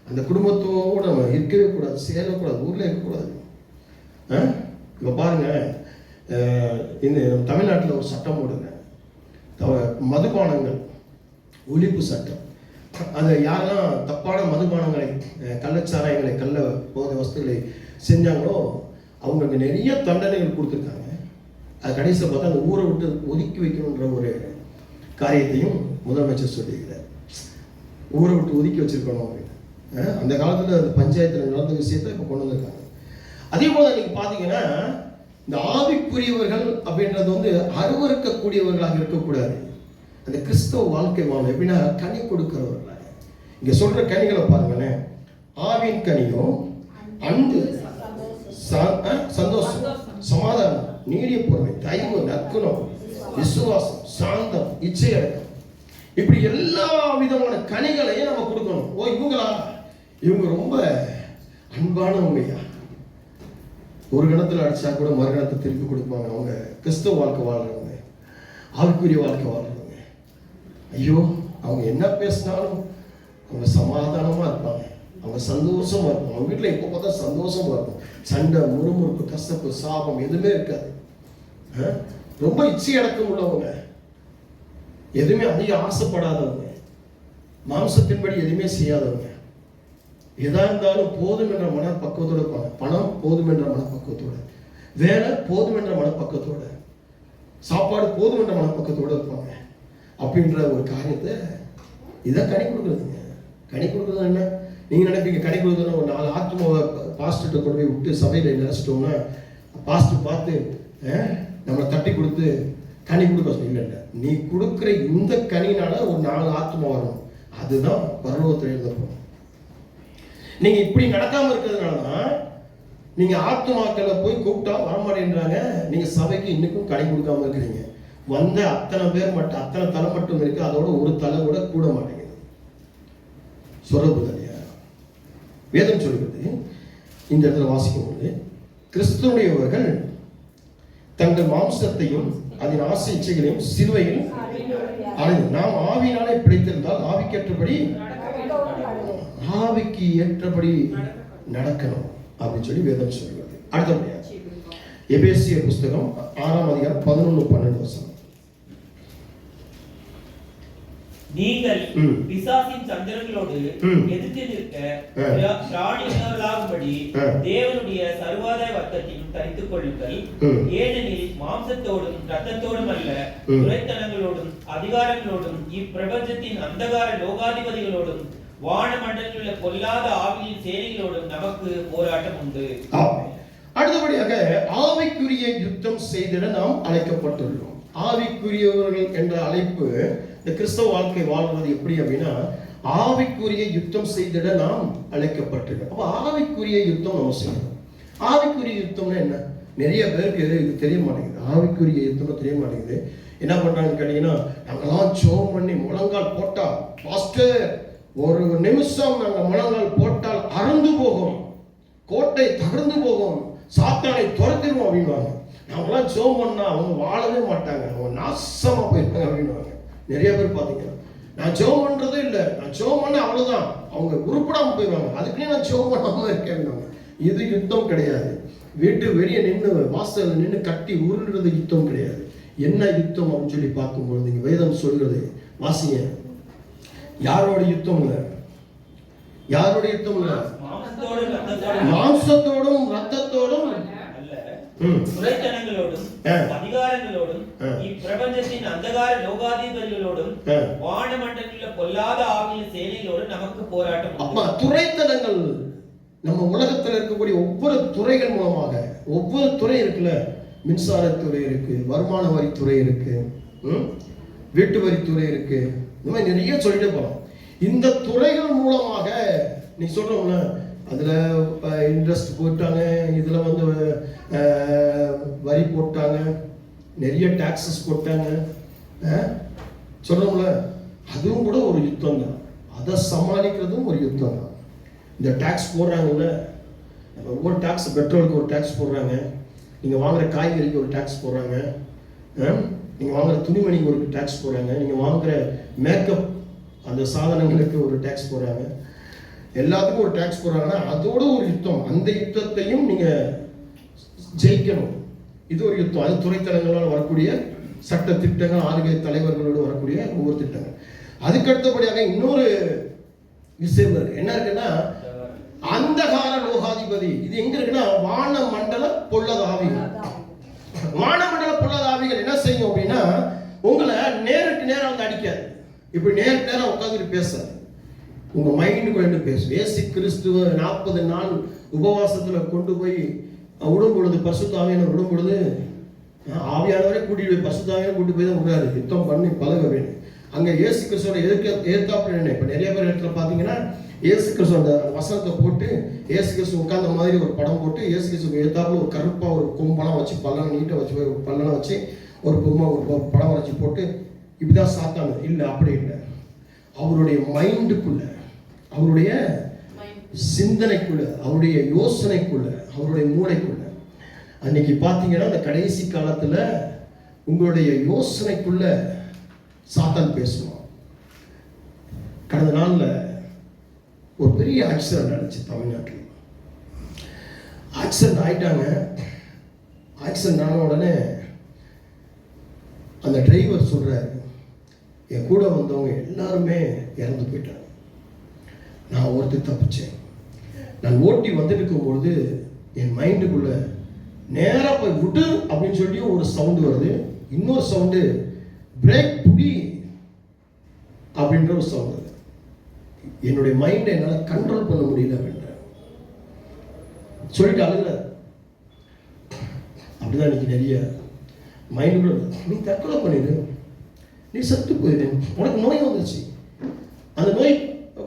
அந்த குடும்பத்தோடு நம்ம இருக்கவே கூடாது, சேரக்கூடாது, ஊர்ல இருக்கக்கூடாது. இப்போ பாருங்க, இந்த தமிழ்நாட்டில் ஒரு சட்டம் போடுங்க, மதுபானங்கள் ஒழிப்பு சட்டம். அது யாரெல்லாம் தப்பான மதுபானங்களை, கள்ளச்சாராயங்களை, கள்ள போதை வஸ்துகளை செஞ்சாங்களோ அவங்களுக்கு நிறைய தண்டனைகள் கொடுத்துருக்காங்க. அது கடைசியில் பார்த்தா அந்த ஊரை விட்டு ஒதுக்கி வைக்கணுன்ற ஒரு காரியத்தையும் முதலமைச்சர் சொல்லியிருக்கிறார். ஊரை விட்டு ஒதுக்கி வச்சிருக்கணும் அப்படின்னு. அந்த காலத்தில் அந்த பஞ்சாயத்தில் நடந்த விஷயத்தை இப்போ கொண்டு வந்திருக்காங்க. அதே போல நீங்க பாத்தீங்கன்னா, இந்த ஆவிக்குரியவர்கள் அப்படின்றது வந்து அருவருக்கக்கூடியவர்களாக இருக்கக்கூடாது. அந்த கிறிஸ்தவ வாழ்க்கை வாழும். எப்படின்னா கனி கொடுக்கிறவர்களாக. இங்க சொல்ற கனிகளை பாருங்களேன். ஆவின் கனியும் அன்பு, சந்தோஷம், சமாதானம், நீடிய பொறுமை, தயவு, நற்குணம், விசுவாசம், சாந்தம், இச்சையடக்கம், இப்படி எல்லா விதமான கனிகளையும் நம்ம கொடுக்கணும். ஓ, இவங்க ரொம்ப அன்பானவங்கய்யா, ஒரு கணத்தில் அடிச்சா கூட மறு கணத்தை திருப்பி கொடுப்பாங்க. அவங்க கிறிஸ்தவ வாழ்க்கை வாழ்றவங்க, ஆவிக்குரிய வாழ்க்கை வாழ்றவங்க. ஐயோ, அவங்க என்ன பேசினாலும் அவங்க சமாதானமா இருப்பாங்க. அவங்க சந்தோஷமா இருக்கும். அவங்க வீட்டில் எப்போ பார்த்தா சந்தோஷமா இருக்கும். சண்டை, முறுமுறுப்பு, கசப்பு, சாபம் எதுவுமே இருக்காது. ரொம்ப இச்சை அடக்கம் உள்ளவங்க, எதுவுமே அதிக ஆசைப்படாதவங்க, மாம்சத்தின்படி எதுவுமே செய்யாதவங்க, எதா இருந்தாலும் போதும் என்ற மனப்பக்குவத்தோடு இருப்பாங்க. பணம் போதும் என்ற மனப்பக்குவத்தோட, வேலை போதும் என்ற மனப்பக்குவத்தோட, சாப்பாடு போதும் என்ற மனப்பக்குவத்தோடு இருப்பாங்க. அப்படின்ற ஒரு காரியத்தை இதான் கனி கொடுக்குறதுங்க. கனி கொடுக்குறது என்ன? நீங்கள் நினைப்பீங்க கனி கொடுக்குறதுன்னா ஒரு 4 ஆத்மாவை பாஸ்டர்கிட்ட கொண்டு போய் விட்டு சபையில் நினைச்சிட்டோம்னா பாஸ்டர் பார்த்து நம்மளை தட்டி கொடுத்து கனி கொடுக்க இல்லை. நீ கொடுக்குற இந்த கனினால ஒரு 4 ஆத்மா வரும். அதுதான் பரலோகத்தில் எழுதப்படும். நீங்க இப்படி நடக்காம இருக்கிறதுனால தான் நீங்க ஆத்மாக்களை போய் கூப்பிட்டா வரமாட்டேன்றாங்க. நீங்க சபைக்கு இன்னும் கனி கொடுக்காம இருக்கிறீங்க. வந்த அத்தனை பேர் மட்டும், அத்தனை தலை மட்டும் இருக்கு, அதோட ஒரு தலை கூட கூட மாட்டேங்குது. சொல்றதுலையா வேதம் சொல்கிறது. இந்த இடத்துல வாசிக்கும் போது கிறிஸ்துவனுடையவர்கள் தங்கள் மாம்சத்தையும் அதன் ஆசை இச்சைகளையும் சிலுவையில் நாம் ஆவியினாலே பிடித்திருந்தால் ஆவிக்கேற்றபடி ஆவிக்கு ஏற்றபடி நடக்கணும் அப்படின்னு சொல்லி வேதம் சொல்கிறது. அடுத்தபடியா எபேசியர் புஸ்தகம் 6ஆம் அதிகாரம் 11-12 வசனம். நீங்கள் பிசாசின் தந்திரங்களோடு எதிர்த்து நிற்க திராணியர்களாகும்படி தேவனுடைய சர்வாதார வர்க்கத்தையும் தரித்துக் கொள்ளுங்கள். ஏனெனில் மாம்சத்தோடும் இரத்தத்தோடும் அல்ல, துரைத்தனங்களோடும் அதிகாரங்களோடும் இப்பிரபஞ்சத்தின் அந்தகார லோகாதிபதிகளோடும் வானமண்டலில் உள்ள பொல்லாத ஆவியின் சேனைகளோடும் நமக்கு போராட்டம் உண்டு. அடுத்தபடியாக ஆவிக்குரிய யுத்தம் செய்திட நாம் அழைக்கப்பட்டுள்ளோம். ஆவிக்குரியவர்கள் என்ற அழைப்பு இந்த கிறிஸ்தவ வாழ்க்கை வாழ்வது எப்படி அப்படின்னா, ஆவிக்குரிய யுத்தம் செய்திட நாம் அழைக்கப்பட்டிருக்கோம். அப்போ ஆவிக்குரிய யுத்தம் நம்ம செய்யணும். ஆவிக்குரிய யுத்தம்னா என்ன? நிறைய பேருக்கு இது தெரிய மாட்டேங்குது. ஆவிக்குரிய யுத்தம் தெரிய மாட்டேங்குது. என்ன பண்றாங்கன்னு கேட்டீங்கன்னா, நாங்கெல்லாம் ஜெபம் பண்ணி முழங்கால் போட்டா பாஸ்டர் ஒரு நிமிஷம் நாங்கள் முழங்கால் போட்டால் அறந்து போகும், கோட்டை தகர்ந்து போகும், சாத்தானை துரத்திடுவோம் அப்படின்வாங்க. நாங்களாம் ஜெபம் பண்ணா அவங்க வாழவே மாட்டாங்க, அவங்க நாசமா போயிருக்காங்க அப்படின்வாங்க. நிறைய பேர் பார்த்தீங்கன்னா நான் ஜெபம் பண்றதே இல்லை, நான் ஜெபம் பண்ண அவ்வளவுதான், அவங்க உருப்படாம போயிடுவாங்க. அதுக்குன்னே நான் ஜெபம் பண்ணாம இருக்கேன். இது யுத்தம் கிடையாது. வீட்டு வெளியே நின்று வாசல் நின்று கட்டி உருள்றது யுத்தம் கிடையாது. என்ன யுத்தம் அப்படின்னு சொல்லி பார்க்கும்பொழுது இங்க வேதம் சொல்கிறது, வாசிங்க. யாரோட யுத்தம் இல்ல? யாரோட யுத்தம் இல்ல? மாம்சத்தோடும் ரத்தத்தோடும் துரைத்தனங்களோடும் அதிகாரங்களோடும் இப்பிரபஞ்சத்தின் அந்தகார லோகாதிபதிகளோடும் வானமண்டலில் பொல்லாத ஆவியின் சேனைகளோடும் நமக்கு போராட்டம். அப்ப துரைத்தனங்கள் நம்ம உலகத்தில் இருக்கக்கூடிய ஒவ்வொரு துறைகள் மூலமாக, ஒவ்வொரு துறை இருக்குல்ல, மின்சாரத்துறை இருக்கு, வருமான வரித்துறை இருக்கு, வீட்டு வரித்துறை இருக்கு, இந்த மாதிரி நிறைய சொல்லிட்டு போகலாம். இந்த துறைகள் மூலமாக நீ சொல்றோம்ல, அதுல இன்ட்ரெஸ்ட் போட்டாங்க, இதுல வந்து வரி போட்டாங்க, நிறைய டாக்ஸஸ் போட்டாங்க சொல்றோம்ல, அதுவும் கூட ஒரு யுத்தம் தான். அதை சமாளிக்கிறதும் ஒரு யுத்தம் தான். இந்த டாக்ஸ் போடுறாங்கல்ல, ஒவ்வொரு டாக்ஸ், பெட்ரோலுக்கு ஒரு டாக்ஸ் போடுறாங்க, நீங்கள் வாங்குற காய்கறிக்கு ஒரு டாக்ஸ் போடுறாங்க, நீங்கள் வாங்குற துணிமணிக்கு ஒரு டாக்ஸ் போடுறாங்க, நீங்கள் வாங்குற மேக்கப் அந்த சாதனங்களுக்கு ஒரு டாக்ஸ் போடுறாங்க, எல்லாத்துக்கும் ஒரு டாக்ஸ் போடுறாங்கன்னா அதோட ஒரு யுத்தம். அந்த யுத்தத்தையும் நீங்கள் ஜெயிக்கணும். இது ஒரு யுத்தம். அது துறைத்தலங்களால் வரக்கூடிய சட்ட திட்டங்கள், ஆளுகை தலைவர்களோடு வரக்கூடிய ஒவ்வொரு திட்டங்கள். அதுக்கடுத்தபடியாக இன்னொரு விஷயம் இருக்கு. என்ன இருக்குன்னா, அந்தகார லோகாதிபதி. இது எங்க இருக்குன்னா, வானமண்டல பொல்லதாவிகள். வானமண்டல பொல்லதாவிகள் என்ன செய்யும் அப்படின்னா, உங்களை நேருக்கு நேரம் வந்து அடிக்காது. இப்படி நேருக்கு நேரம் உட்காந்துட்டு பேசாது, உங்க மைண்டுக்குள்ள பேசும். இயேசு கிறிஸ்துவ 40 நாள் உபவாசத்துல கொண்டு போய் விடும் பொழுது, பரிசுத்த ஆவியானவர் விடும் பொழுது, ஆவியானவரே கூட்டிட்டு போய் பரிசுத்த ஆவியானவரை கூட்டிட்டு போய் தான் விடுறாரு, யுத்தம் பண்ணி பழக வேணும். அங்க இயேசு கிறிஸ்துவோட எதிர்த்தாப்புல என்ன, இப்ப நிறைய பேர் இடத்துல பாத்தீங்கன்னா இயேசு கிறிஸ்து அந்த வசனத்தை போட்டு இயேசு கிறிஸ்து உட்கார்ந்த மாதிரி ஒரு படம் போட்டு, இயேசு கிறிஸ்து எதிர்த்தாப்புல ஒரு கருப்பா ஒரு கொம்பெல்லாம் வச்சு, பல்லெல்லாம் நீட்டை வச்சு, ஒரு பல்லெல்லாம் வச்சு, ஒரு பொம்மை ஒரு படம் வரைச்சி போட்டு, இப்படிதான் சாத்தானது. இல்லை, அப்படி இல்லை. அவருடைய மைண்டுக்குள்ள, அவருடைய சிந்தனைக்குள்ள, அவருடைய யோசனைக்குள்ள, அவருடைய மூளைக்குள்ள. அன்னைக்கு பார்த்தீங்கன்னா அந்த கடைசி காலத்துல உங்களுடைய யோசனைக்குள்ள சாத்தான் பேசுவான். கடந்த நாள்ல ஒரு பெரிய ஆக்சிடென்ட் நடந்துச்சு தமிழ்நாட்டில். ஆக்சிடென்ட் ஆகிட்டாங்க. ஆக்சிடென்ட் ஆன உடனே அந்த டிரைவர் சொல்கிறாரு, என் கூட வந்தவங்க எல்லாருமே இறந்து போயிட்டாங்க, நான் ஒருத்தர் தப்பிச்சேன். நான் ஓட்டி வந்துட்டு இருக்கும்பொழுது என் மைண்டுக்குள்ள நேராக போய் விட்டு அப்படின்னு சொல்லி ஒரு சவுண்டு வருது. இன்னொரு சவுண்டு பிரேக் புடி அப்படின்ற ஒரு சவுண்டு வருது. என்னுடைய மைண்டை என்னால் கண்ட்ரோல் பண்ண முடியல அப்படின்ற சொல்லிட்டு அழுகுற. அப்படிதான் இன்னைக்கு நிறைய மைண்டுக்குள்ள, நீ தற்கொலை பண்ணிடு, நீ செத்து போயிடு, உனக்கு நோய் வந்துருச்சு. அந்த நோய்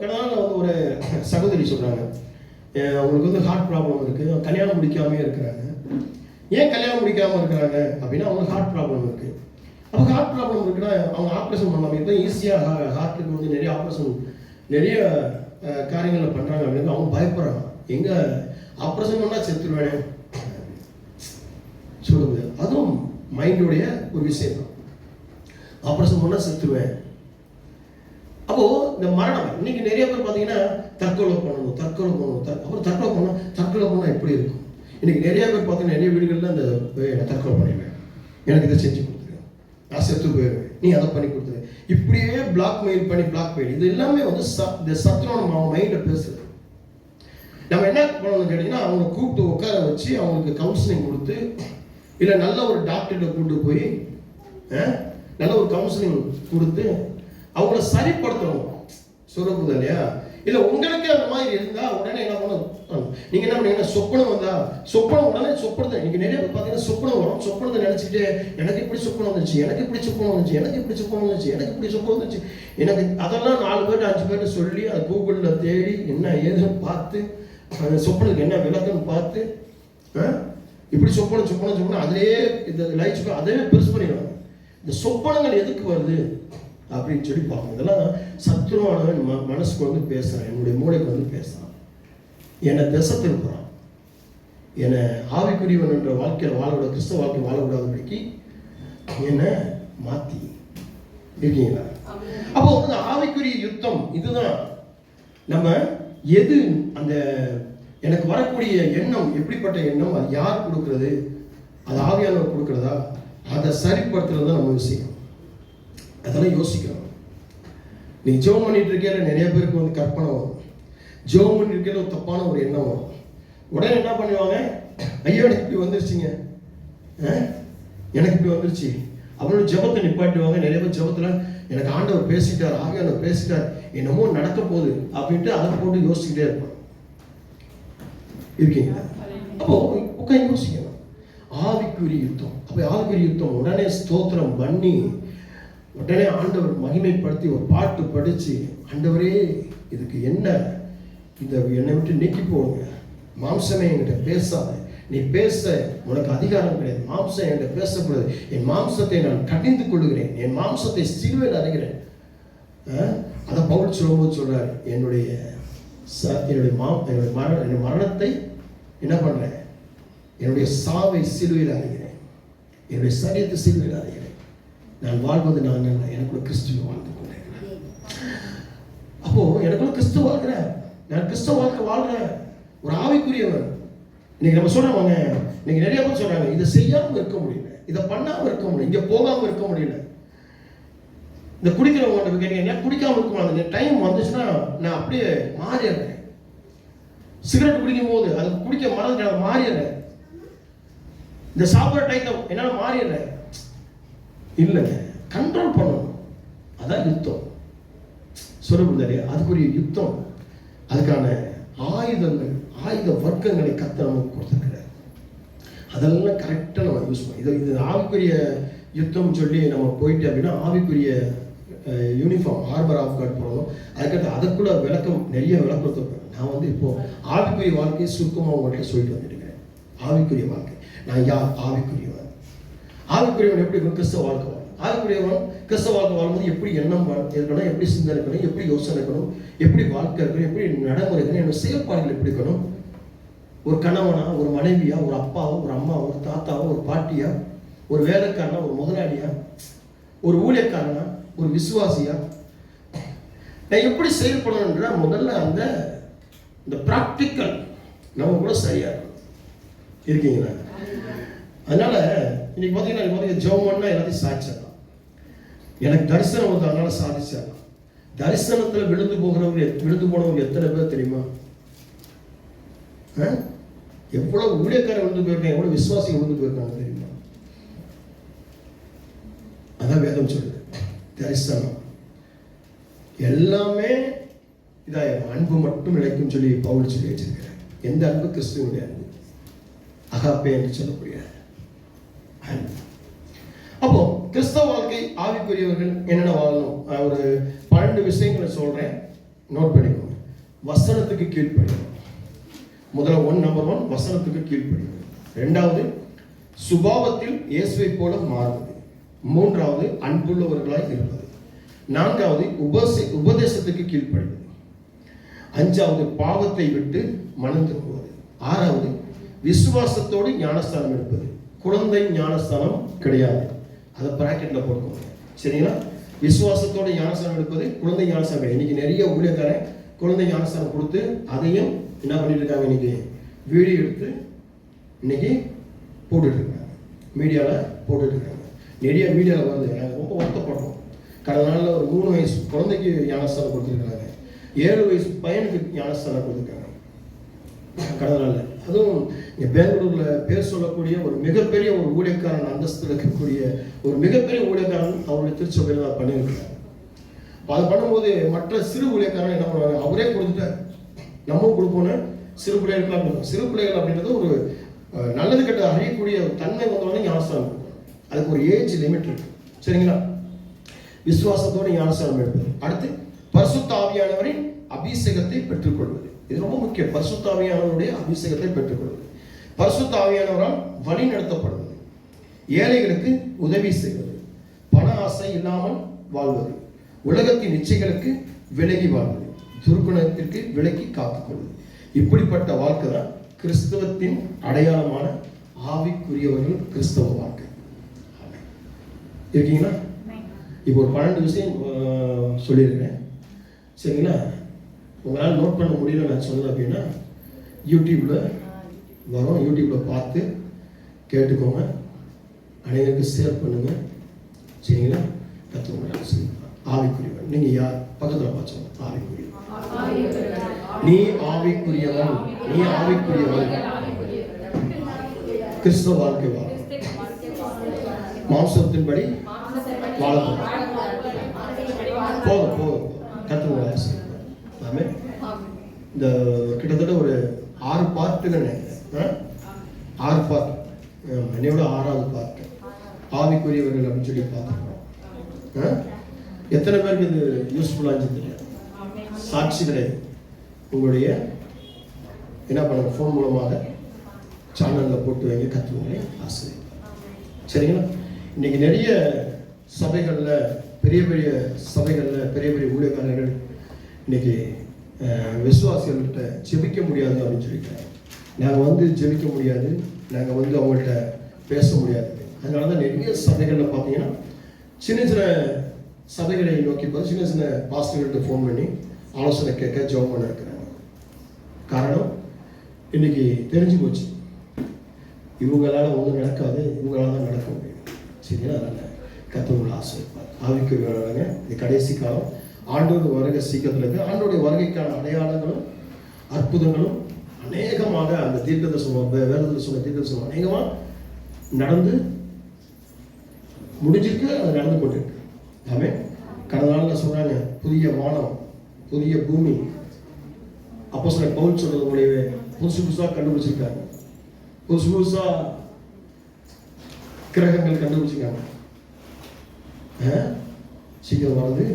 கடனால வந்து ஒரு சகோதரி சொல்கிறாங்க, அவங்களுக்கு வந்து ஹார்ட் ப்ராப்ளம் இருக்குது, கல்யாணம் முடிக்காமே இருக்கிறாங்க. ஏன் கல்யாணம் முடிக்காமல் இருக்கிறாங்க அப்படின்னா அவங்களுக்கு ஹார்ட் ப்ராப்ளம் இருக்குது. அப்போ ஹார்ட் ப்ராப்ளம் இருக்குன்னா அவங்க ஆப்ரேஷன் பண்ணாமல் இருந்தால் ஈஸியாக ஹார்ட்டுக்கு வந்து நிறைய ஆப்ரேஷன் நிறைய காரியங்களை பண்ணுறாங்க அப்படின்னு அவங்க பயப்படுறாங்க. எங்கே ஆப்ரேஷன் பண்ணால் செத்துருவேன் சொல்லுங்க. அதுவும் மைண்டுடைய ஒரு விஷயம் தான். ஆப்ரேஷன் பண்ணால் செத்துருவேன். அப்போது இந்த மரணம் இன்னைக்கு நிறைய பேர் பார்த்தீங்கன்னா தற்கொலை பண்ணணும் அப்புறம் தற்கொலை பண்ணால் எப்படி இருக்கும்? இன்னைக்கு நிறைய பேர் பார்த்தீங்கன்னா நிறைய வீடுகளில் அந்த தற்கொலை பண்ணிடுவேன், எனக்கு இதை செஞ்சு கொடுத்துருவேன், நான் செத்து போயிடுவேன், நீ அதை பண்ணி கொடுத்துரு, இப்படியே பிளாக்மெயில் இது எல்லாமே வந்து இந்த சத்துருவ நம்ம மைண்டை பேசுறது. நம்ம என்ன பண்ணணும்னு கேட்டிங்கன்னா அவங்க கூப்பிட்டு உட்கார வச்சு அவங்களுக்கு கவுன்சிலிங் கொடுத்து, இல்லை நல்ல ஒரு டாக்டர்கிட்ட கூப்பிட்டு போய் நல்ல ஒரு கவுன்சிலிங் கொடுத்து அவங்கள சரிப்படுத்தணும். சொல்லுறது இல்லையா? இல்லை உங்களுக்கு அந்த மாதிரி இருந்தால் உடனே என்ன பண்ணணும், நீங்கள் என்ன பண்ணீங்கன்னா சொப்பனம் உடனே சொப்பனத்தை இன்னைக்கு நிறைய பேர் பார்த்தீங்கன்னா சொப்பனம் வரும். சொப்பனத்தை நினச்சிட்டு எனக்கு இப்படி சொப்பனம் வந்துச்சு, எனக்கு இப்படி சொப்பனம் வந்துச்சு. எனக்கு அதெல்லாம் 4 பேர்ட்டு 5 பேர்ட்டு சொல்லி அதை கூகுளில் தேடி என்ன ஏதுன்னு பார்த்து அந்த சொப்பனுக்கு என்ன விளக்குன்னு பார்த்து இப்படி சொப்பனம் அதிலே இந்த லைஃப் அதே பெருசு பண்ணிடுவாங்க. இந்த சொப்பனங்கள் எதுக்கு வருது அப்படின்னு சொல்லி பார்ப்போம். இதெல்லாம் சத்துருவானவன் மனசுக்கு வந்து பேசுகிறான், என்னுடைய மூளைக்கு வந்து பேசுகிறான், என்னை திசை திருப்புறான், என்னை ஆவிக்குரியவன் என்ற வாழ்க்கையில் வாழக்கூடாது, கிறிஸ்தவ வாழ்க்கை வாழக்கூடாதபடிக்கு என்னை மாற்றி இருக்கீங்களா? அப்போ வந்து ஆவிக்குரிய யுத்தம் இதுதான். நம்ம எது அந்த எனக்கு வரக்கூடிய எண்ணம் எப்படிப்பட்ட எண்ணம், அது யார் கொடுக்கறது, அது ஆவியானவர் கொடுக்கறதா, அதை சரிப்படுத்துறது தான் நம்ம விஷயம். அதெல்லாம் யோசிக்கணும். நீ ஜெபம் பண்ணிட்டு இருக்கையில நிறைய பேருக்கு வந்து கற்பனை வரும், ஜெபம் பண்ணிட்டு இருக்கையில ஒரு தப்பான ஒரு எண்ணம் வரும். உடனே என்ன பண்ணுவாங்க, ஐயோ எனக்கு இப்படி வந்துருச்சுங்க, எனக்கு இப்படி வந்துருச்சு அப்படின்னு ஜெபத்தை நிப்பாட்டுவாங்க. நிறைய பேர் ஜெபத்தில் எனக்கு ஆண்டவர் பேசிட்டார், ஆவியானவர் பேசிட்டார், என்னமோ நடக்க போகுது அப்படின்ட்டு அதை போட்டு யோசிச்சுக்கிட்டே இருப்பாங்க. இருக்கீங்களா? அப்போ உட்காந்து யோசிக்கணும். ஆவிக்குரிய யுத்தம். அப்போ ஆவிக்குரிய யுத்தம் உடனே ஸ்தோத்திரம் பண்ணி உடனே ஆண்டவர் மகிமைப்படுத்தி ஒரு பாட்டு படித்து, ஆண்டவரே இதுக்கு என்ன, இதை என்னை விட்டு நீக்கி போடுங்க, மாம்சமே என்கிட்ட பேசாத, நீ பேச உனக்கு அதிகாரம் கிடையாது, மாம்சம் என்கிட்ட பேசக்கூடாது, என் மாம்சத்தை நான் கடிந்து கொள்ளுகிறேன், என் மாம்சத்தை சிலுவையில் அறைகிறேன். அதை பவுல் சொல்லும்போது சொல்றாரு, என்னுடைய மரணத்தை என்ன பண்றேன், என்னுடைய சாவை சிலுவையில் அறைகிறேன், என்னுடைய சரீரத்தை சிலுவையில் அறைகிறேன், நான் வாழ்வது நான் அல்ல, எனக்குள்ள கிறிஸ்துவ வாழ்ந்து கொண்டிருக்கிறேன். அப்போ எனக்குள்ள கிறிஸ்துவ வாழ்கிறேன், நான் கிறிஸ்துவ வாழ்க்கை வாழ்றேன், ஒரு ஆவிக்குரியவன். இன்னைக்கு நம்ம சொல்றவங்க, இன்னைக்கு நிறைய பேர் சொல்றாங்க, இதை செய்யாம இருக்க முடியல, இதை பண்ணாம இருக்க முடியல, இங்க போகாம இருக்க முடியல. இந்த குடிக்கிறவங்க கேட்டீங்க, குடிக்காம இருக்க அந்த டைம் வந்துச்சுன்னா நான் அப்படியே மாறிடுறேன். சிகரெட் குடிக்கும் போது அது குடிக்க மறந்து நான் மாறிடுறேன். இந்த சாப்பிட்ற டைம் என்னால் மாறிடுறேன். இல்லைங்க, கண்ட்ரோல் பண்ணணும். அதான் யுத்தம். சொல்லுறது அதுக்குரிய யுத்தம், அதுக்கான ஆயுதங்கள், ஆயுத வர்க்கங்களை கர்த்தர் நமக்கு கொடுத்துருக்கிறார். அதெல்லாம் கரெக்டாக நம்ம யூஸ் பண்ணி இது ஆவிக்குரிய யுத்தம் சொல்லி நம்ம போயிட்டு அப்படின்னா ஆவிக்குரிய யூனிஃபார்ம் ஹார்பர் ஆஃப் கார்டு போடணும். அதுக்கடுத்து அதுக்குள்ள விளக்கம் நிறைய விளக்கத்தை நான் வந்து இப்போ ஆவிக்குரிய வாழ்க்கையை சுருக்கமாக உங்கள்கிட்ட சொல்லிட்டு வந்துட்டுருக்கேன். ஆவிக்குரிய வாழ்க்கை, நான் யார், ஆவிக்குரியவன். ஆவிக்குரியவன் எப்படி இருக்கும், கிறிஸ்தவ வாழ்க்கை வாழும். ஆவிக்குரியவன் கிறிஸ்தவ வாழ்க்கை வாழும்போது எப்படி எண்ணம் இருக்கணும், எப்படி சிந்தனை இருக்கணும், எப்படி யோசனை இருக்கணும், எப்படி வாழ்க்கை இருக்கணும், எப்படி நடைமுறை இருக்கணும், என்னோட செயல்பாடுகள் எப்படி இருக்கணும், ஒரு கணவனா, ஒரு மனைவியா, ஒரு அப்பாவோ, ஒரு அம்மாவோ, ஒரு தாத்தாவோ, ஒரு பாட்டியா, ஒரு வேலைக்காரனா, ஒரு முதலாளியா, ஒரு ஊழியக்காரனா, ஒரு விசுவாசியா, நான் எப்படி செயல்படணுன்ற முதல்ல அந்த இந்த ப்ராக்டிக்கல் நம்ம கூட சரியா இருக்கீங்களா? அதனால இன்னைக்கு பார்த்தீங்கன்னா ஜெபம் பண்ணா எல்லாத்தையும் சாதிச்சிடலாம். எனக்கு தரிசனம் வந்து அதனால சாதிச்சிடலாம். தரிசனத்துல விழுந்து போனவங்க எத்தனை பேர் தெரியுமா? எவ்வளவு ஊழியக்காரர் விழுந்து போயிருக்காங்க, எவ்வளவு விசுவாசி விழுந்து போயிருக்காங்க தெரியுமா? அதான் வேதம் சொல்லுது. தரிசனம் எல்லாமே இதாயிரும், அன்பு மட்டும் நிலைக்கும் சொல்லி பவுல் சொல்லி வச்சிருக்கிறார். எந்த அன்பு? கிறிஸ்துவனுடைய அன்பு, அகாப்பே என்று சொல்லக்கூடிய அன்பு. அப்போ கிறிஸ்தவ வாழ்க்கை ஆவிக்குரியவர்கள் என்னென்ன வாழணும்? ஒரு 12 விஷயங்களை சொல்றேன், நோட் பண்ணிக்கோங்க. வசனத்துக்கு கீழ்ப்படியணும். முதல்ல நம்பர் 1 வசனத்துக்கு கீழ்ப்படியணும். 2வது சுபாவத்தில் இயேசுவை போல மாறுவது. 3வது அன்புள்ளவர்களாய் இருப்பது. 4வது உபதேசத்துக்கு கீழ்ப்படிவது. 5வது பாவத்தை விட்டு மனம் திரும்புவது. 6வது விசுவாசத்தோடு ஞானஸ்தானம் எடுப்பது. குழந்தை ஞானஸ்தானம் கிடையாது, அதை பிராக்கெட்ல போட்டுக்கோங்க, சரிங்களா? விசுவாசத்தோடு ஞானஸ்தானம் எடுப்பது, குழந்தை ஞானஸ்தானம் கிடையாது. இன்னைக்கு நிறைய ஊழியக்காரன் குழந்தை ஞானஸ்தானம் கொடுத்து அதையும் என்ன பண்ணிட்டு இருக்காங்க, இன்னைக்கு வீடியோ எடுத்து இன்னைக்கு போட்டுட்டு இருக்காங்க, மீடியாவில் போட்டுட்டு இருக்காங்க. நிறைய மீடியாவில் வருது, நாங்கள் ரொம்ப வருத்தப்படுறோம். கடந்த நாளில் ஒரு 3 வயசு குழந்தைக்கு ஞானஸ்தானம் கொடுத்துருக்காங்க, 7 வயசு பையனுக்கு ஞானஸ்தானம் கொடுத்துருக்காங்க கடந்த நாளில். அதுவும் பெங்களூரில் பேர் சொல்லக்கூடிய ஒரு மிகப்பெரிய ஒரு ஊழியக்காரன் அந்தஸ்தில் இருக்கக்கூடிய ஒரு மிகப்பெரிய ஊழியக்காரன் அவருடைய திருச்சபையில் தான் பண்ணியிருக்கிறார். அதை பண்ணும்போது மற்ற சிறு ஊழியக்காரன் என்ன பண்ணுவாங்க, அவரே கொடுத்துட்டார், நம்மளும் கொடுப்போன்னு சிறு பிள்ளைகளுக்குலாம் கொடுப்போம். சிறு பிள்ளைகள் அப்படின்றது ஒரு நல்லது கெட்ட அறியக்கூடிய தன்மை வந்தோடனே ஞானஸ்தானம் கொடுக்கும். அதுக்கு ஒரு ஏஜ் லிமிட் இருக்கு, சரிங்களா? விசுவாசத்தோடு ஞானஸ்தானம் எடுப்பது. அடுத்து பரிசுத்த ஆவியானவரின் அபிஷேகத்தை பெற்றுக்கொள்வது. இது ரொம்ப முக்கியம். பரிசுத்த ஆவியானவருடைய அபிஷேகத்தை பெற்றுக்கொள்வது. பரிசுத்த ஆவியானவரால் வழி நடத்தப்படுவது. ஏழைகளுக்கு உதவி செய்வது. பண ஆசை இல்லாமல் வாழ்வது. உலகத்தின் இச்சைகளுக்கு விலகி வாழ்வது. துர்க்குணத்திற்கு விலக்கி காத்துக்கொள்வது. இப்படிப்பட்ட வாழ்க்கை தான் கிறிஸ்தவத்தின் அடையாளமான ஆவிக்குரியவர்கள் கிறிஸ்தவ வாழ்க்கை. இருக்கீங்களா? இப்போ ஒரு 12 விஷயம் சொல்லியிருக்கேன், சரிங்களா? உங்களால் நோட் பண்ண முடியல நான் சொன்னேன் அப்படின்னா யூடியூப்ல வரும், யூடியூப்ல பார்த்து கேட்டுக்கோங்க, அனைவருக்கு ஷேர் பண்ணுங்க, சரிங்களா? கற்றுக்கோங்க. ஆவிக்குரியவன் நீங்க யார்? பக்கத்தில் பார்த்தோம். ஆவிக்குரியவன், நீ ஆவிக்குரியவன், நீ ஆவிக்குரியவன். கிறிஸ்தவ வாழ்க்கை வாழ மாம்சத்தின்படி வாழ போதும் கற்றுக்கோங்க. இந்த கிட்டத்தட்ட ஒரு 6 பார்ட்டுகள் நினைக்கிறேன், 6 பார்ட், என்னையோட 6வது பார்ட் ஆவிக்குரியவர்கள் அப்படின்னு சொல்லி பார்த்துருக்கோம். எத்தனை பேருக்கு இது யூஸ்ஃபுல்லாக இருந்துச்சு தெரியாது. சாட்சிகளை உங்களுடைய என்ன பண்ணுங்க, ஃபோன் மூலமாக சேனலில் போட்டு வைங்க, கற்றுக்கோங்க, ஆசை, சரிங்களா? இன்னைக்கு நிறைய சபைகளில், பெரிய பெரிய சபைகளில் பெரிய பெரிய ஊழியக்காரர்கள் இன்னைக்கு விசுவாசிகள்கிட்ட ஜெபிக்க முடியாது அப்படின்னு சொல்லிட்டாங்க. நாங்கள் வந்து ஜெபிக்க முடியாது, நாங்கள் வந்து அவங்கள்ட்ட பேச முடியாது. அதனால தான் நிறைய சபைகளில் பார்த்தீங்கன்னா சின்ன சின்ன சபைகளை நோக்கி பார்த்து சின்ன சின்ன பாஸ்டர்கள்ட்ட ஃபோன் பண்ணி ஆலோசனை கேட்க ஜெபம் பண்ண இருக்கிறாங்க. காரணம் இன்னைக்கு தெரிஞ்சு போச்சு, இவங்களால ஒன்றும் நடக்காது, இவங்களால தான் நடக்க முடியும், சரிங்களா? அதனால் கத்தவங்களை ஆசைப்பார் ஆவிக்கு வேணுங்க. இது கடைசி காலம், ஆண்டோட வருகை சீக்கிரத்தில் இருக்கு. ஆண்டோடைய வருகைக்கான அடையாளங்களும் அற்புதங்களும் அநேகமாக அந்த தீர்க்கதரிசனம், வேதத்தில் சொன்ன தீர்க்கதரிசனம் அநேகமாக நடந்து முடிஞ்சிருக்கு, அது நடந்து கொண்டிருக்கு. ஆமே. கடந்த நாளில் சொன்னாங்க, புதிய வானம், புதிய பூமி. அப்போ சொன்ன பவுல் சொல்றது மூலியவே புதுசு புதுசாக கண்டுபிடிச்சிருக்காங்க, புதுசு புதுசா கிரகங்கள் கண்டுபிடிச்சிருக்காங்க. சீக்கிரம் வருது,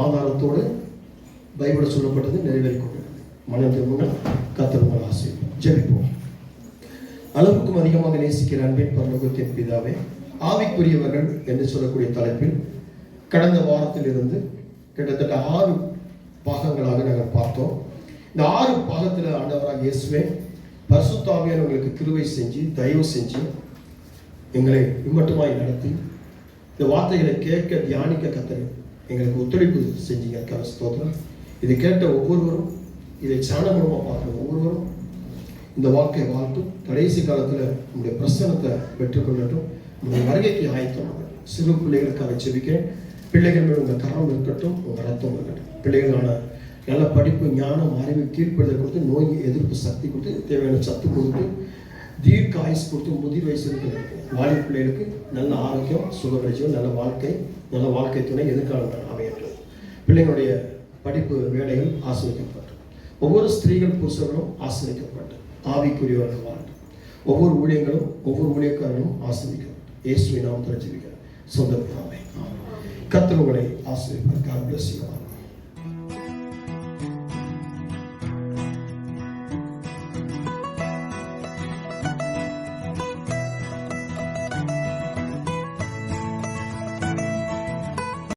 ஆதாரத்தோடு பைபிள் சொல்லப்பட்டது நிறைவேறி கொண்டிருக்கிறது. மனம் திரும்ப கர்த்தர் ஆசை. ஜெபிப்போம். அளவுக்கும் அதிகமாக நேசிக்கிற அன்பின் பரலோகத்தின் பிதாவே, ஆவிக்குரியவர்கள் என்று சொல்லக்கூடிய தலைப்பில் கடந்த வாரத்தில் இருந்து கிட்டத்தட்ட 6 பாகங்களாக நாங்கள் பார்த்தோம். இந்த 6 பாகத்தில் ஆண்டவராக இயேசுவே பரிசுத்த ஆவியானவர்களுக்கு கிருபை செஞ்சு, தயவு செஞ்சு எங்களை இம்மட்டுமாய் நடத்தி இந்த வார்த்தைகளை கேட்க, தியானிக்க கத்தர் எங்களுக்கு ஒத்துழைப்பு செஞ்சீங்க. ஸ்தோத்திரம். இதை கேட்ட ஒவ்வொருவரும் இதை சேனல் மூலமாக பார்க்குற ஒவ்வொருவரும் இந்த வாழ்க்கை வாழ்த்தும் கடைசி காலத்தில் நம்முடைய பிரசனத்தை பெற்றுக்கொள்ளட்டும். நம்முடைய வருகைக்கு ஆயத்தம். சிறு பிள்ளைகளுக்காக செபிக்கிறேன். பிள்ளைகள் மேல் உங்கள் கரம் இருக்கட்டும், உங்கள் ரத்தம் இருக்கட்டும். பிள்ளைகளான நல்ல படிப்பு, ஞானம், அறிவு, கீழ்ப்படுதல் கொடுத்து, நோய் எதிர்ப்பு சக்தி கொடுத்து, தேவையான சத்து கொடுத்து, தீர்க்க ஆயுசு கொடுத்து, முதிர் வயசு இருக்கிற வாலிப பிள்ளைகளுக்கு நல்ல ஆரோக்கியம், சுகவரிச்சம், நல்ல வாழ்க்கை துணை எதிர்காலம் அமையட்டும். பிள்ளைகளுடைய படிப்பு வேலைகள் ஆசிரியக்கப்பட்டு, ஒவ்வொரு ஸ்திரீகள் புருஷர்களும் ஆசிரியக்கப்பட்டு ஆவிக்குரியவர்கள் வாழட்டும். ஒவ்வொரு ஊழியர்களும் ஒவ்வொரு ஊழியக்காரர்களும் ஆசிரியக்கப்பட்டு இயேசுவின் நாமத்தில் ஜெபிக்கிறேன். சொந்த கர்த்தர் உங்களை ஆசீர்வதிப்பார். God bless you.